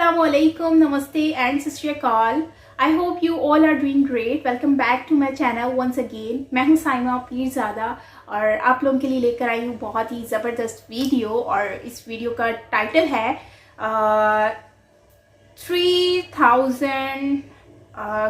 Assalamualaikum, Namaste and Sat Shri Akal. I hope you all are doing great. Welcome back to my channel once again. मैं हूँ साइमा पीरज़ादा और आप लोगों के लिए लेकर आई हूँ बहुत ही ज़बरदस्त वीडियो और इस वीडियो का टाइटल है 3000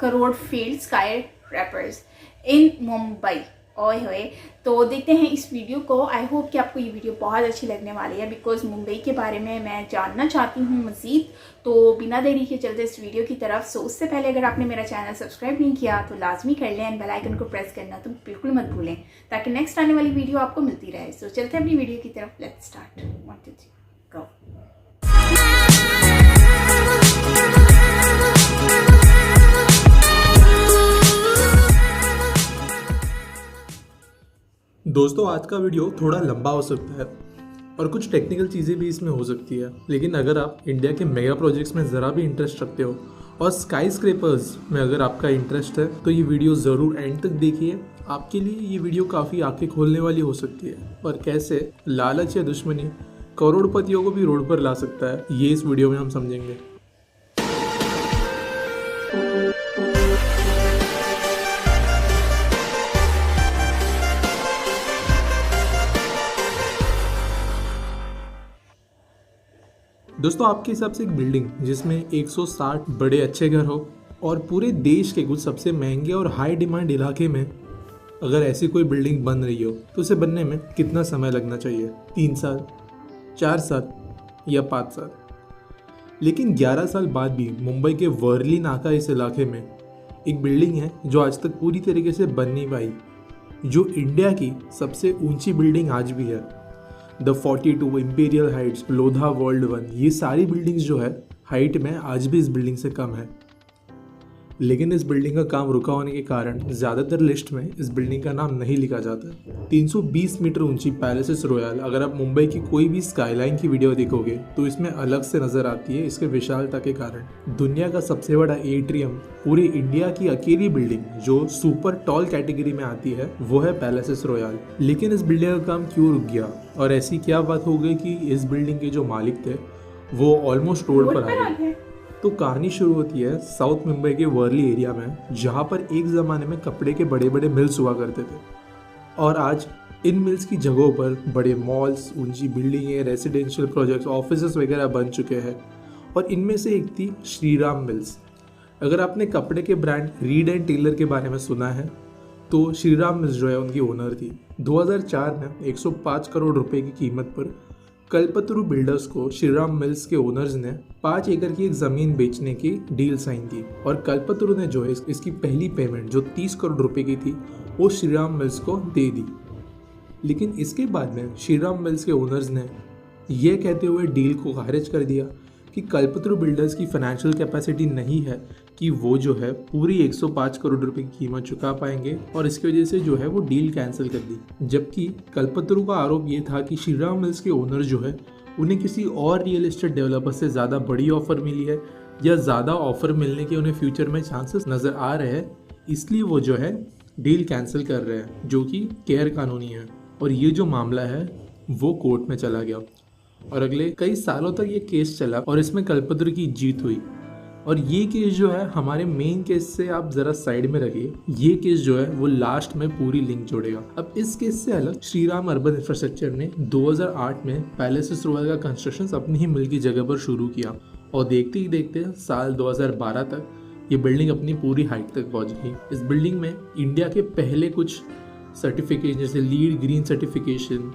crore field sky rappers in Mumbai. ओए होए, तो देखते हैं इस वीडियो को। आई होप कि आपको ये वीडियो बहुत अच्छी लगने वाली है बिकॉज मुंबई के बारे में मैं जानना चाहती हूँ मज़ीद। तो बिना देरी के चलते इस वीडियो की तरफ। सो उससे पहले अगर आपने मेरा चैनल सब्सक्राइब नहीं किया तो लाजमी कर लें एंड बेल आइकन को प्रेस करना तो बिल्कुल मत भूलें ताकि नेक्स्ट आने वाली वीडियो आपको मिलती रहे। सो चलते हैं अपनी वीडियो की तरफ। Let's start. 1 2 3 गो। दोस्तों, आज का वीडियो थोड़ा लंबा हो सकता है और कुछ टेक्निकल चीज़ें भी इसमें हो सकती है, लेकिन अगर आप इंडिया के मेगा प्रोजेक्ट्स में ज़रा भी इंटरेस्ट रखते हो और स्काई स्क्रैपर्स में अगर आपका इंटरेस्ट है तो ये वीडियो ज़रूर एंड तक देखिए। आपके लिए ये वीडियो काफ़ी आंखें खोलने वाली हो सकती है और कैसे लालच या दुश्मनी करोड़पतियों को भी रोड पर ला सकता है, ये इस वीडियो में हम समझेंगे। दोस्तों, आपके हिसाब से एक बिल्डिंग जिसमें 160 बड़े अच्छे घर हो और पूरे देश के कुछ सबसे महंगे और हाई डिमांड इलाके में अगर ऐसी कोई बिल्डिंग बन रही हो तो उसे बनने में कितना समय लगना चाहिए? 3 साल, 4 साल या 5 साल? लेकिन 11 साल बाद भी मुंबई के वर्ली नाका इस इलाके में एक बिल्डिंग है जो आज तक पूरी तरीके से बन नहीं पाई, जो इंडिया की सबसे ऊंची बिल्डिंग आज भी है। The 42 imperial Heights, Lodha world 1, ये सारी बिल्डिंग्स जो है हाइट में आज भी इस बिल्डिंग से कम है। लेकिन इस बिल्डिंग का काम रुका होने के कारण ज़्यादातर लिस्ट में इस बिल्डिंग का नाम नहीं लिखा जाता। 320 मीटर ऊंची पैलेसेस रॉयल, अगर आप मुंबई की कोई भी स्काईलाइन की वीडियो देखोगे तो इसमें अलग से नज़र आती है इसके विशालता के कारण। दुनिया का सबसे बड़ा एट्रियम, पूरी इंडिया की अकेली बिल्डिंग जो सुपर टॉल कैटेगरी में आती है वो है पैलेसेस रॉयल। लेकिन इस बिल्डिंग का काम क्यों रुक गया और ऐसी क्या बात हो गई कि इस बिल्डिंग के जो मालिक थे वो ऑलमोस्ट रोड पर आ गए? तो कहानी शुरू होती है साउथ मुंबई के वर्ली एरिया में, जहाँ पर एक ज़माने में कपड़े के बड़े बड़े मिल्स हुआ करते थे और आज इन मिल्स की जगहों पर बड़े मॉल्स, ऊंची बिल्डिंगें, रेजिडेंशियल प्रोजेक्ट्स, ऑफिसेस वगैरह बन चुके हैं। और इनमें से एक थी श्रीराम मिल्स। अगर आपने कपड़े के ब्रांड रीड एंड टेलर के बारे में सुना है तो श्रीराम मिल्स जो है उनकी ओनर थी। 2004 में 105 करोड़ रुपए की कीमत पर कल्पतरु बिल्डर्स को श्रीराम मिल्स के ओनर्स ने 5 एकड़ की एक ज़मीन बेचने की डील साइन की और कल्पतरु ने जो है इसकी पहली पेमेंट जो 30 करोड़ रुपए की थी वो श्रीराम मिल्स को दे दी। लेकिन इसके बाद में श्रीराम मिल्स के ओनर्स ने यह कहते हुए डील को खारिज कर दिया कि कल्पतरु बिल्डर्स की फाइनेंशियल कैपेसिटी नहीं है कि वो जो है पूरी 105 करोड़ रुपए की कीमत चुका पाएंगे और इसकी वजह से जो है वो डील कैंसिल कर दी। जबकि कल्पतरु का आरोप ये था कि श्रीराम मिल्स के ओनर जो है उन्हें किसी और रियल एस्टेट डेवलपर से ज़्यादा बड़ी ऑफर मिली है या ज़्यादा ऑफर मिलने के उन्हें फ्यूचर में चांसेस नज़र आ रहे हैं, इसलिए वो जो है डील कैंसिल कर रहे हैं, जो कि गैर कानूनी है। और ये जो मामला है वो कोर्ट में चला गया और अगले कई सालों तक ये केस चला और इसमें कल्पतरु की जीत हुई। और ये केस जो है हमारे मेन केस से आप ज़रा साइड में रखिए, ये केस जो है वो लास्ट में पूरी लिंक जोड़ेगा। अब इस केस से अलग श्रीराम अर्बन इंफ्रास्ट्रक्चर ने 2008 में पैलेसेस रॉयल का कंस्ट्रक्शन अपनी ही मिल की जगह पर शुरू किया और देखते ही देखते साल 2012 तक ये बिल्डिंग अपनी पूरी हाइट तक पहुँच गई। इस बिल्डिंग में इंडिया के पहले कुछ सर्टिफिकेशन जैसे लीड ग्रीन सर्टिफिकेशन,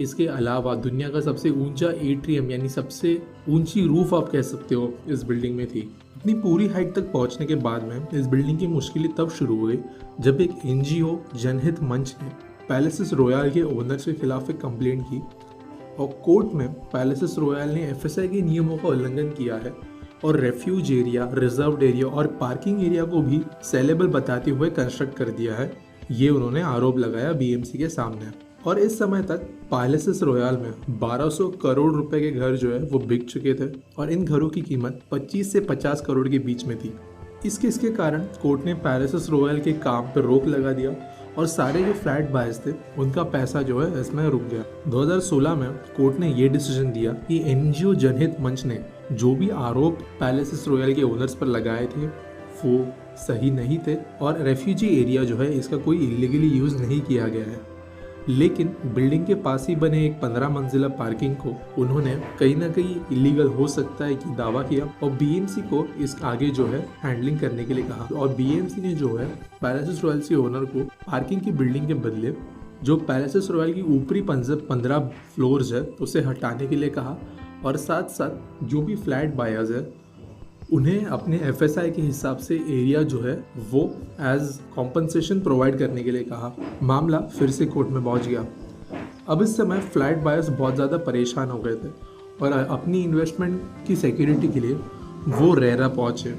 इसके अलावा दुनिया का सबसे ऊंचा एट्रियम यानी सबसे ऊंची रूफ आप कह सकते हो इस बिल्डिंग में थी। इतनी पूरी हाइट तक पहुंचने के बाद में इस बिल्डिंग की मुश्किलें तब शुरू हो गई जब एक एनजीओ जनहित मंच ने पैलेसेस रॉयल के ओनर्स के खिलाफ एक कंप्लेंट की और कोर्ट में पैलेसेस रॉयल ने एफएसआई के नियमों का उल्लंघन किया है और रेफ्यूज एरिया, रिजर्व्ड एरिया और पार्किंग एरिया को भी सेलेबल बताते हुए कंस्ट्रक्ट कर दिया है। ये उन्होंने आरोप लगाया बीएमसी के सामने। और इस समय तक पैलेसेस रॉयल में 1200 करोड़ रुपए के घर जो है वो बिक चुके थे और इन घरों की कीमत 25 से 50 करोड़ के बीच में थी। इसके कारण कोर्ट ने पैलेसेस रॉयल के काम पर रोक लगा दिया और सारे जो फ्लैट बायर्स थे उनका पैसा जो है इसमें रुक गया। 2016 में कोर्ट ने ये डिसीजन दिया कि एनजीओ जनहित मंच ने जो भी आरोप पैलेसेस रॉयल के ओनर्स पर लगाए थे वो सही नहीं थे और रेफ्यूजी एरिया जो है इसका कोई इलीगली यूज़ नहीं किया गया है। लेकिन बिल्डिंग के पास ही बने एक 15 मंजिला पार्किंग को उन्होंने कहीं ना कहीं इलीगल हो सकता है कि दावा किया और बीएमसी को इस आगे जो है हैंडलिंग करने के लिए कहा और बीएमसी ने जो है पैलेसेस रॉयल के ओनर को पार्किंग की बिल्डिंग के बदले जो पैलेसेस रॉयल की ऊपरी 15 फ्लोर्स है उसे हटाने के लिए कहा और साथ साथ जो भी फ्लैट बायर्स है उन्हें अपने एफएसआई के हिसाब से एरिया जो है वो एज कॉम्पनसेशन प्रोवाइड करने के लिए कहा। मामला फिर से कोर्ट में पहुंच गया। अब इस समय फ्लैट बायर्स बहुत ज़्यादा परेशान हो गए थे और अपनी इन्वेस्टमेंट की सिक्योरिटी के लिए वो रेरा पहुंचे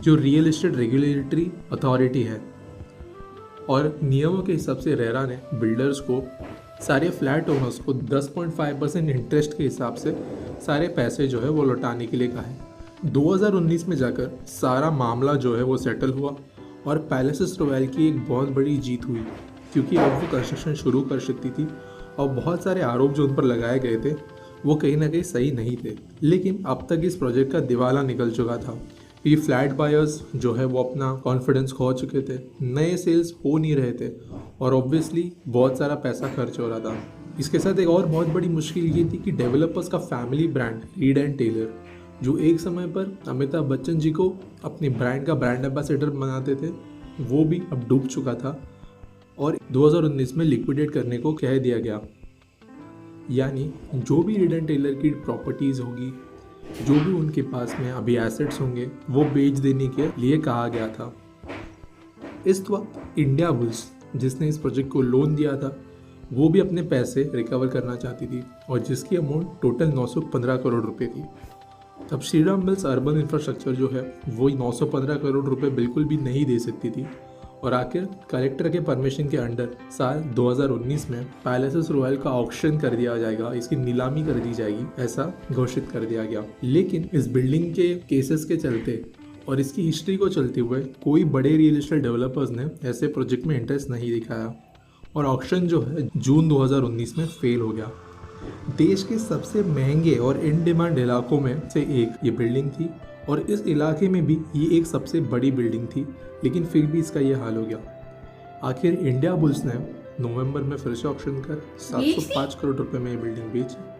जो रियल एस्टेट रेगुलेटरी अथॉरिटी है और नियमों के हिसाब से रेरा ने बिल्डर्स को सारे फ्लैट ओनर्स को 10.5% इंटरेस्ट के हिसाब से सारे पैसे जो है वो लौटाने के लिए कहा है। 2019 में जाकर सारा मामला जो है वो सेटल हुआ और पैलेसेस रॉयल की एक बहुत बड़ी जीत हुई क्योंकि अब वो कंस्ट्रक्शन शुरू कर सकती थी और बहुत सारे आरोप जो उन पर लगाए गए थे वो कहीं ना कहीं सही नहीं थे। लेकिन अब तक इस प्रोजेक्ट का दिवाला निकल चुका था। ये फ्लैट बायर्स जो है वो अपना कॉन्फिडेंस खो चुके थे, नए सेल्स हो नहीं रहे थे और ऑब्वियसली बहुत सारा पैसा खर्च हो रहा था। इसके साथ एक और बहुत बड़ी मुश्किल ये थी कि डेवलपर्स का family brand Reid and Taylor जो एक समय पर अमिताभ बच्चन जी को अपने ब्रांड का ब्रांड एम्बेसडर बनाते थे वो भी अब डूब चुका था और 2019 में लिक्विडेट करने को कह दिया गया। यानी जो भी रीड एंड टेलर की प्रॉपर्टीज़ होगी, जो भी उनके पास में अभी एसेट्स होंगे वो बेच देने के लिए कहा गया था। इस वक्त इंडिया बुल्स जिसने इस प्रोजेक्ट को लोन दिया था वो भी अपने पैसे रिकवर करना चाहती थी और जिसकी अमाउंट टोटल 915 करोड़ रुपए थी। तब श्रीराम मिल्स अर्बन इंफ्रास्ट्रक्चर जो है वो 915 करोड़ रुपए बिल्कुल भी नहीं दे सकती थी और आखिर कलेक्टर के परमिशन के अंडर साल 2019 में पैलेसेस रॉयल का ऑक्शन कर दिया जाएगा, इसकी नीलामी कर दी जाएगी, ऐसा घोषित कर दिया गया। लेकिन इस बिल्डिंग के केसेस के चलते और इसकी हिस्ट्री को चलते हुए कोई बड़े रियल एस्टेट डेवलपर्स ने ऐसे प्रोजेक्ट में इंटरेस्ट नहीं दिखाया और ऑक्शन जो है जून 2019 में फेल हो गया। देश के सबसे महंगे और इन डिमांड इलाकों में से एक ये बिल्डिंग थी और इस इलाके में भी ये एक सबसे बड़ी बिल्डिंग थी, लेकिन फिर भी इसका ये हाल हो गया। आखिर इंडिया बुल्स ने नवंबर में फिर से ऑक्शन कर 705 करोड़ रुपए में ये बिल्डिंग बेची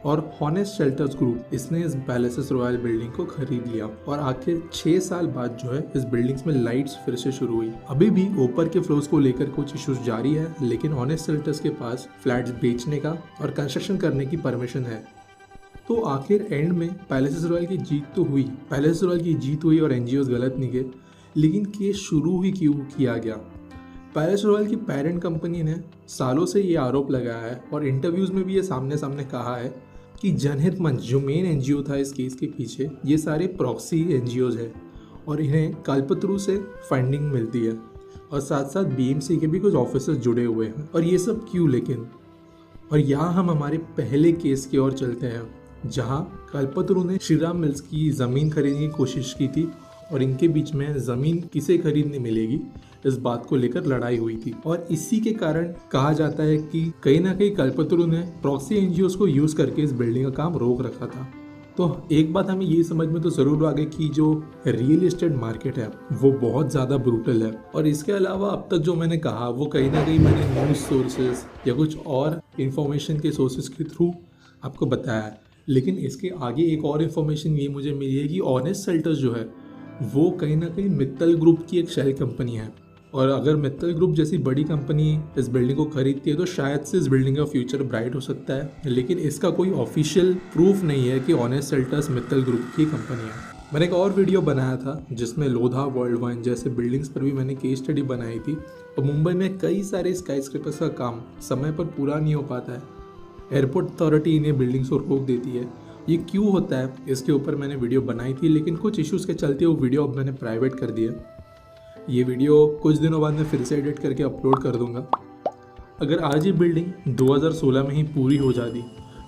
और हॉनेस्ट शेल्टर्स ग्रुप इसने इस पैलेसेस रॉयल बिल्डिंग को खरीद लिया और आखिर 6 साल बाद जो है इस बिल्डिंग्स में लाइट्स फिर से शुरू हुई। अभी भी ऊपर के फ्लोर्स को लेकर कुछ इश्यूज जारी है, लेकिन हॉनेस्ट शेल्टर्स के पास फ्लैट्स बेचने का और कंस्ट्रक्शन करने की परमिशन है। तो आखिर एंड में पैलेसेस रॉयल की जीत तो हुई, पैलेसेस रॉयल की जीत हुई और एनजीओज गलत निकले, लेकिन केस शुरू ही क्यों किया गया? पैलेस रॉयल की पेरेंट कंपनी ने सालों से ये आरोप लगाया है और इंटरव्यूज में भी ये सामने सामने कहा है कि जनहित मंच जो मेन एनजीओ था इस केस के पीछे, ये सारे प्रॉक्सी एनजीओज है और इन्हें कल्पतरू से फंडिंग मिलती है और साथ साथ बीएमसी के भी कुछ ऑफिसर्स जुड़े हुए हैं। और ये सब क्यों? लेकिन और यहाँ हम हमारे पहले केस की ओर चलते हैं जहाँ कल्पतरू ने श्रीराम मिल्स की ज़मीन खरीदने की कोशिश की थी और इनके बीच में ज़मीन किसे खरीदने मिलेगी इस बात को लेकर लड़ाई हुई थी और इसी के कारण कहा जाता है कि कहीं ना कहीं कल्पतरू ने प्रॉक्सी एनजीओज को यूज़ करके इस बिल्डिंग का काम रोक रखा था। तो एक बात हमें ये समझ में तो ज़रूर आ गई कि जो रियल एस्टेट मार्केट है वो बहुत ज़्यादा ब्रूटल है और इसके अलावा अब तक जो मैंने कहा वो कहीं ना कहीं मैंने न्यूज़ सोर्सेज या कुछ और इन्फॉर्मेशन के सोर्सेज के थ्रू आपको बताया है। लेकिन इसके आगे एक और इन्फॉर्मेशन ये मुझे मिली है कि ऑनेस्ट शेल्टर्स जो है वो कहीं ना कहीं मित्तल ग्रुप की एक शेल कंपनी है और अगर मित्तल ग्रुप जैसी बड़ी कंपनी इस बिल्डिंग को खरीदती है तो शायद से इस बिल्डिंग का फ्यूचर ब्राइट हो सकता है, लेकिन इसका कोई ऑफिशियल प्रूफ नहीं है कि ऑनेस्ट शेल्टर्स मित्तल ग्रुप की कंपनी है। मैंने एक और वीडियो बनाया था जिसमें लोधा वर्ल्ड वाइन जैसे बिल्डिंग्स पर भी मैंने केस स्टडी बनाई थी और मुंबई में कई सारे स्काईस्क्रेपर्स का काम समय पर पूरा नहीं हो पाता है, एयरपोर्ट अथॉरिटी इन्हें बिल्डिंग्स को रोक देती है। ये क्यों होता है इसके ऊपर मैंने वीडियो बनाई थी, लेकिन कुछ इश्यूज़ के चलते वो वीडियो अब मैंने प्राइवेट कर दिया। ये वीडियो कुछ दिनों बाद मैं फिर से एडिट करके अपलोड कर दूंगा। अगर आज ये बिल्डिंग 2016 में ही पूरी हो जाती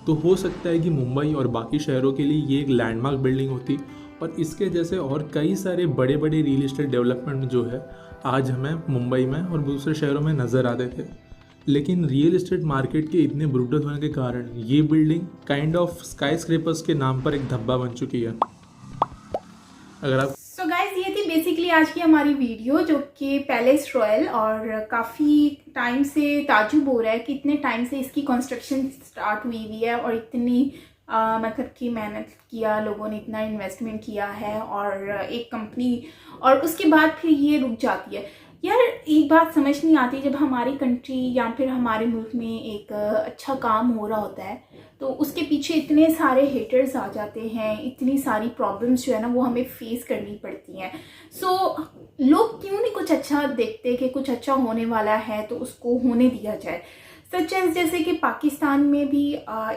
तो हो सकता है कि मुंबई और बाकी शहरों के लिए ये एक लैंडमार्क बिल्डिंग होती और इसके जैसे और कई सारे बड़े बड़े रियल एस्टेट डेवलपमेंट जो है आज हमें मुंबई में और दूसरे शहरों में नज़र आते थे। लेकिन रियल एस्टेट मार्केट के इतने ब्रूटल होने के कारण ये building kind of sky scrapers के नाम पर एक धब्बा बन चुकी है। अगर आप सो गाइज, ये थी बेसिकली आज की हमारी वीडियो, जो कि पैलेस रॉयल, और काफ़ी टाइम से ताजुब हो रहा है कि इतने टाइम से इसकी कंस्ट्रक्शन स्टार्ट हुई है और इतनी मतलब कि मेहनत किया लोगों ने, इतना इन्वेस्टमेंट किया है, और एक कंपनी, और उसके बाद फिर ये रुक जाती है। यार एक बात समझ नहीं आती, जब हमारी कंट्री या फिर हमारे मुल्क में एक अच्छा काम हो रहा होता है तो उसके पीछे इतने सारे हेटर्स आ जाते हैं, इतनी सारी प्रॉब्लम्स जो है ना वो हमें फेस करनी पड़ती हैं। सो लोग क्यों नहीं कुछ अच्छा देखते कि कुछ अच्छा होने वाला है तो उसको होने दिया जाए। सच एज जैसे कि पाकिस्तान में भी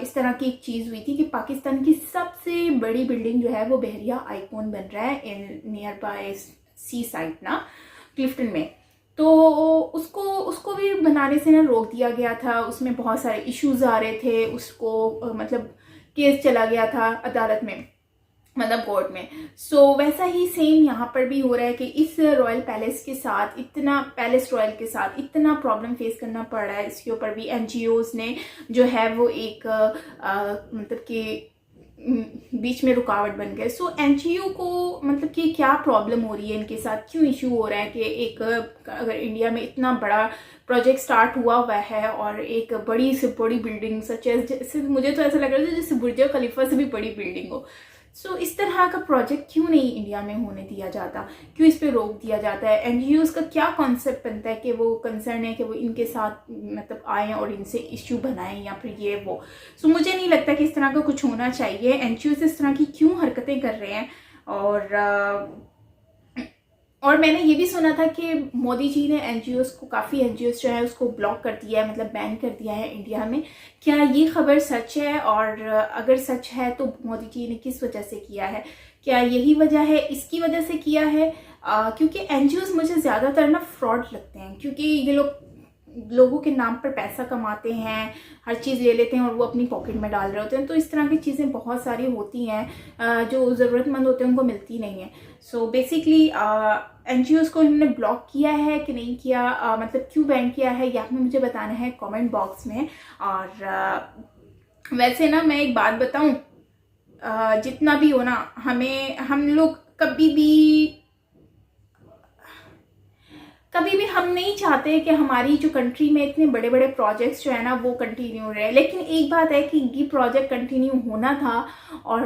इस तरह की एक चीज़ हुई थी कि पाकिस्तान की सबसे बड़ी बिल्डिंग जो है वो बहरिया आइकॉन बन रहा है in near by sea side ना, क्लिफ्टन में। तो उसको भी बनाने से ना रोक दिया गया था। उसमें बहुत सारे इश्यूज आ रहे थे, उसको मतलब केस चला गया था अदालत में, मतलब कोर्ट में। सो वैसा ही सेम यहाँ पर भी हो रहा है कि इस रॉयल पैलेस के साथ पैलेस रॉयल के साथ इतना प्रॉब्लम फेस करना पड़ रहा है। इसके ऊपर भी एनजीओज ने जो है वो एक मतलब कि बीच में रुकावट बन गए। सो एनजीओ को मतलब कि क्या प्रॉब्लम हो रही है इनके साथ, क्यों इशू हो रहा है कि एक अगर इंडिया में इतना बड़ा प्रोजेक्ट स्टार्ट हुआ है और एक बड़ी से बड़ी बिल्डिंग सच जैसे मुझे तो ऐसा लग रहा था जैसे बुर्ज खलीफा से भी बड़ी बिल्डिंग हो। सो इस तरह का प्रोजेक्ट क्यों नहीं इंडिया में होने दिया जाता, क्यों इस पे रोक दिया जाता है? एनजीओज का क्या कॉन्सेप्ट बनता है कि वो कंसर्न है कि वो इनके साथ मतलब आएँ और इनसे इश्यू बनाएं या फिर ये वो। सो मुझे नहीं लगता कि इस तरह का कुछ होना चाहिए। एनजीओज इस तरह की क्यों हरकतें कर रहे हैं? और मैंने ये भी सुना था कि मोदी जी ने एनजीओज को, काफ़ी एनजीओज जो है उसको ब्लॉक कर दिया है, मतलब बैन कर दिया है इंडिया में। क्या ये खबर सच है? और अगर सच है तो मोदी जी ने किस वजह से किया है? क्या यही वजह है, इसकी वजह से किया है? क्योंकि एनजीओज मुझे ज़्यादातर ना फ्रॉड लगते हैं, क्योंकि ये लोगों के नाम पर पैसा कमाते हैं, हर चीज़ ले लेते हैं और वो अपनी पॉकेट में डाल रहे होते हैं। तो इस तरह की चीज़ें बहुत सारी होती हैं जो ज़रूरतमंद होते हैं उनको मिलती नहीं है। सो बेसिकली एनजीओज को इन्होंने ब्लॉक किया है कि नहीं किया, मतलब क्यों बैन किया है, या आपने मुझे बताना है कमेंट बॉक्स में। और वैसे ना मैं एक बात बताऊं, जितना भी हो ना, हम लोग कभी भी हम नहीं चाहते कि हमारी जो कंट्री में इतने बड़े बड़े प्रोजेक्ट्स जो है ना वो कंटिन्यू रहे। लेकिन एक बात है कि ये प्रोजेक्ट कंटिन्यू होना था और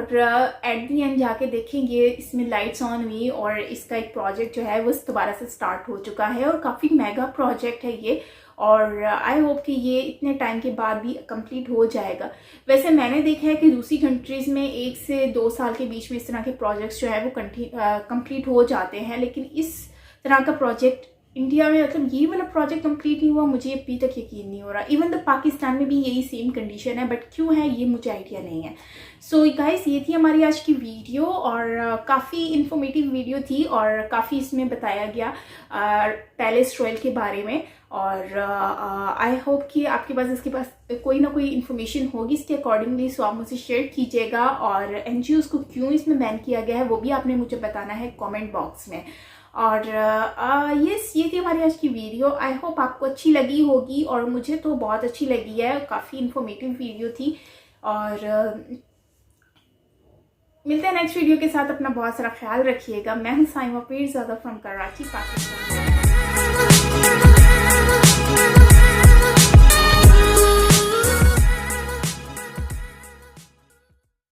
एट दी एंड जाके देखेंगे इसमें लाइट्स ऑन हुई और इसका एक प्रोजेक्ट जो है वो दोबारा से स्टार्ट हो चुका है और काफ़ी मेगा प्रोजेक्ट है ये। और आई होप कि ये इतने टाइम के बाद भी कंप्लीट हो जाएगा। वैसे मैंने देखा है कि दूसरी कंट्रीज़ में 1 से 2 साल के बीच में इस तरह के प्रोजेक्ट्स जो है वो कंप्लीट हो जाते हैं, लेकिन इस तरह का प्रोजेक्ट इंडिया में, मतलब ये वाला प्रोजेक्ट कंप्लीट नहीं हुआ, मुझे अभी तक यकीन नहीं हो रहा। इवन तो पाकिस्तान में भी यही सेम कंडीशन है, बट क्यों है ये मुझे आइडिया नहीं है। सो गाइस, ये थी हमारी आज की वीडियो और काफ़ी इन्फॉर्मेटिव वीडियो थी और काफ़ी इसमें बताया गया पैलेस रॉयल के बारे में। और आई होप कि आपके पास इसके पास कोई ना कोई इन्फॉर्मेशन होगी इसके अकॉर्डिंगली, सो आप मुझे शेयर कीजिएगा। और एनजीओज को क्यों इसमें बैन किया गया है वो भी आपने मुझे बताना है कमेंट बॉक्स में। और यस, ये थी हमारी आज की वीडियो। आई होप आपको अच्छी लगी होगी और मुझे तो बहुत अच्छी लगी है, काफ़ी इन्फॉर्मेटिव वीडियो थी। और मिलते हैं नेक्स्ट वीडियो के साथ। अपना बहुत सारा ख्याल रखिएगा। मैं हूँ साइमा पीरज़ादा फ्रॉम कराची, पाकिस्तान।